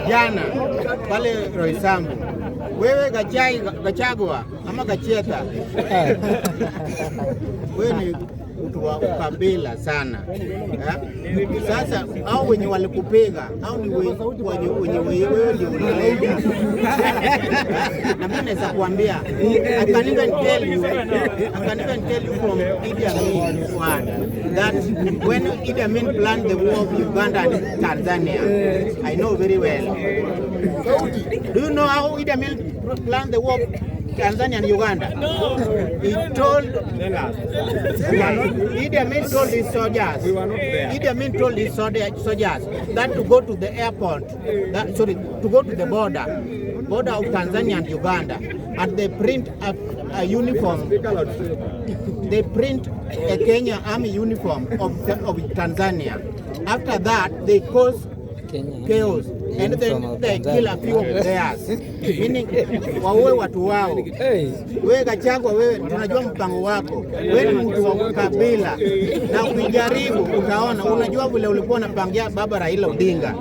jana pale Roysambu, wewe Gachagua ama Gachieta, wewe ni mtu wa ukabila sana. Sasa au wenye walikupiga au ni wenye wewe ndio unaleta. Na mimi naweza kuambia I can even tell you from Idi Amin one that when Idi Amin planned the war of Uganda and Tanzania, I know very well. Do you know how Idi Amin planned the war of Tanzania and Uganda? No. He told Idi Amin told his soldiers. We were not there. Idi Amin told his soldiers that to go to the airport, to go to the border of Tanzania and Uganda, and they print a uniform. They print a Kenya Army uniform of Tanzania. After that, they cause chaos and then they kill a few of theirs, meaning waue watu wao. Wewe Gachagua, wewe tunajua mpango wako, wewe ni mtu wa ukabila na ukijaribu utaona. Unajua vile ulikuwa unapangia baba Raila Odinga.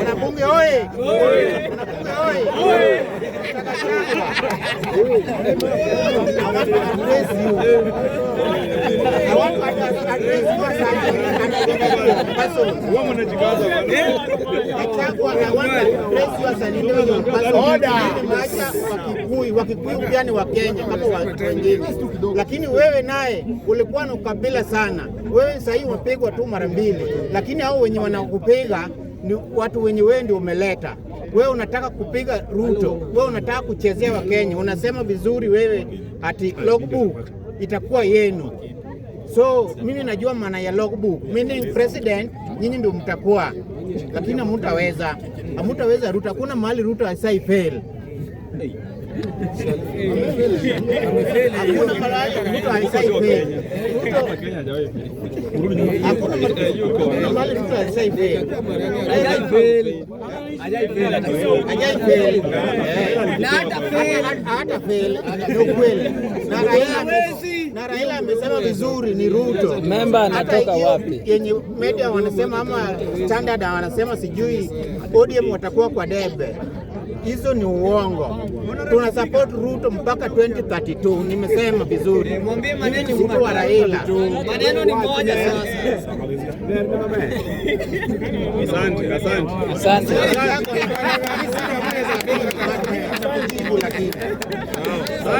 Unabunge oye, unabunge oye. I want to address you as Wakikuyu pia ni wa Kenya kama watu wengine, lakini wewe naye ulikuwa na ukabila sana. Wewe sasa hivi umepigwa tu mara mbili, lakini hao wenye wanakupiga ni watu wenye wewe ndio umeleta. Wewe unataka kupiga Ruto, wewe unataka kuchezea wa Kenya, unasema vizuri wewe ati logbook itakuwa yenu. So mimi najua maana ya logbook, meaning president nyinyi ndio mtakuwa, lakini hamtaweza Ruto. Hakuna mahali Ruto asai fail. Hakuna mahali Ruto asai fail. Hakuna mahali Ruto asai fail. Ajai fail. Na hata fail ndio kweli. Na Raila amesema vizuri ni Ruto. Memba anatoka wapi? Yenye media wanasema ama Standard wanasema sijui ODM watakuwa kwa debe. Hizo ni uongo. Tuna support Ruto mpaka 2032. Nimesema vizuri. Mimi ni mtu wa Raila. Maneno ni moja sasa. Asante.